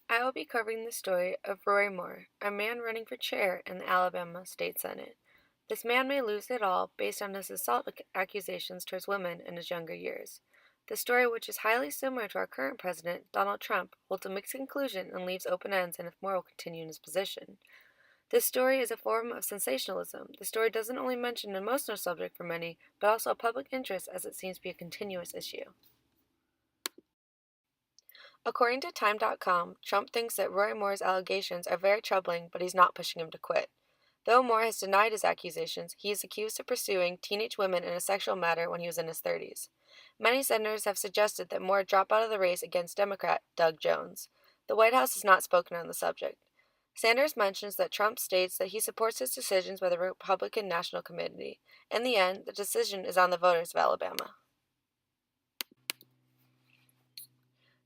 I will be covering the story of Roy Moore, a man running for chair in the Alabama State Senate. This man may lose it all based on his assault accusations towards women in his younger years. The story, which is highly similar to our current president, Donald Trump, holds a mixed conclusion and leaves open ends and if Moore will continue in his position. This story is a form of sensationalism. The story doesn't only mention an emotional subject for many, but also a public interest as it seems to be a continuous issue. According to Time.com, Trump thinks that Roy Moore's allegations are very troubling, but he's not pushing him to quit. Though Moore has denied his accusations, he is accused of pursuing teenage women in a sexual matter when he was in his 30s. Many senators have suggested that Moore drop out of the race against Democrat Doug Jones. The White House has not spoken on the subject. Sanders mentions that Trump states that he supports his decisions by the Republican National Committee. In the end, the decision is on the voters of Alabama.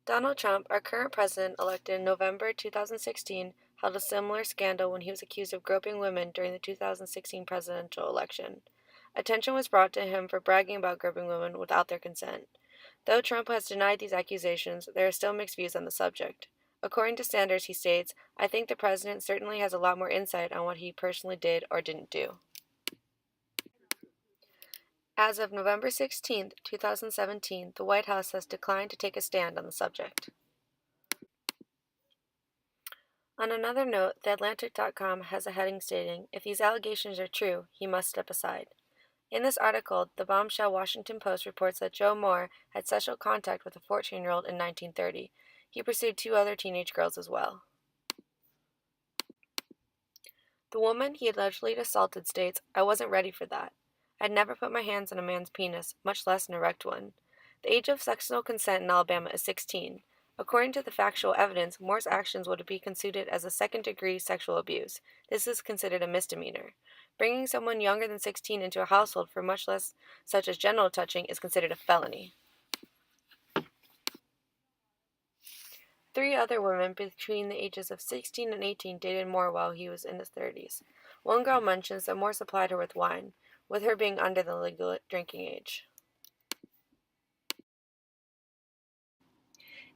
Donald Trump, our current president, elected in November 2016, held a similar scandal when he was accused of groping women during the 2016 presidential election. Attention was brought to him for bragging about groping women without their consent. Though Trump has denied these accusations, there are still mixed views on the subject. According to Sanders, he states, "I think the president certainly has a lot more insight on what he personally did or didn't do." As of November 16, 2017, the White House has declined to take a stand on the subject. On another note, TheAtlantic.com has a heading stating, "If these allegations are true, he must step aside." In this article, the bombshell Washington Post reports that Joe Moore had sexual contact with a 14-year-old in 1930. He pursued two other teenage girls as well. The woman he allegedly assaulted states, "I wasn't ready for that. I'd never put my hands on a man's penis, much less an erect one." The age of sexual consent in Alabama is 16. According to the factual evidence, Moore's actions would be considered as a second-degree sexual abuse. This is considered a misdemeanor. Bringing someone younger than 16 into a household for much less such as genital touching is considered a felony. Three other women between the ages of 16 and 18 dated Moore while he was in his 30s. One girl mentions that Moore supplied her with wine, with her being under the legal drinking age.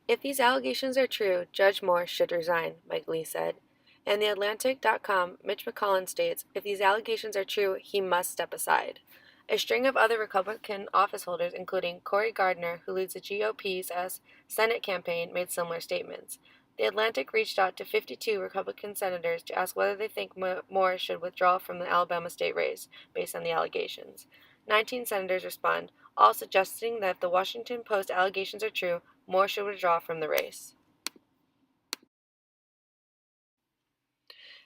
If these allegations are true, Judge Moore should resign, Mike Lee said. And TheAtlantic.com, Mitch McClellan states, "If these allegations are true, he must step aside." A string of other Republican officeholders, including Cory Gardner, who leads the GOP's Senate campaign, made similar statements. The Atlantic reached out to 52 Republican senators to ask whether they think Moore should withdraw from the Alabama state race based on the allegations. 19 senators respond, all suggesting that if the Washington Post allegations are true, Moore should withdraw from the race.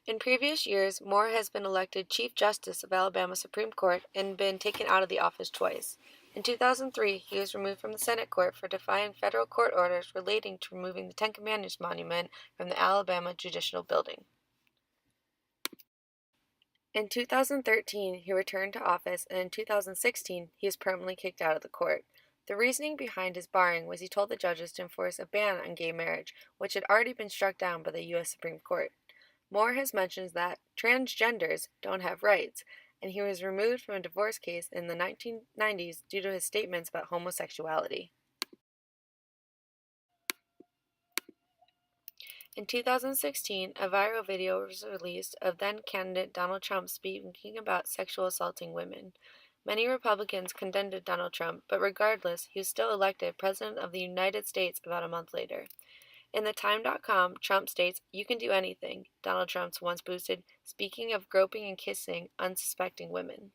In previous years, Moore has been elected Chief Justice of Alabama Supreme Court and been taken out of the office twice. In 2003, he was removed from the Senate court for defying federal court orders relating to removing the Ten Commandments monument from the Alabama Judicial Building. In 2013, he returned to office, and in 2016, he was permanently kicked out of the court. The reasoning behind his barring was he told the judges to enforce a ban on gay marriage, which had already been struck down by the U.S. Supreme Court. Moore has mentioned that transgenders don't have rights, and he was removed from a divorce case in the 1990s due to his statements about homosexuality. In 2016, a viral video was released of then-candidate Donald Trump speaking about sexual assaulting women. Many Republicans condemned Donald Trump, but regardless, he was still elected President of the United States about a month later. In the Time.com, Trump states, "You can do anything," Donald Trump's once boosted, speaking of groping and kissing unsuspecting women.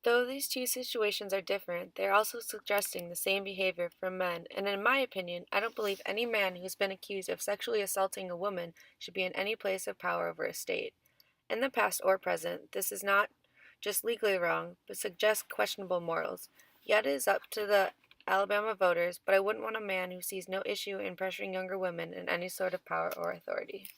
Though these two situations are different, they are also suggesting the same behavior from men, and in my opinion, I don't believe any man who's been accused of sexually assaulting a woman should be in any place of power over a state. In the past or present, this is not just legally wrong, but suggests questionable morals. Yet it is up to the Alabama voters, but I wouldn't want a man who sees no issue in pressuring younger women in any sort of power or authority.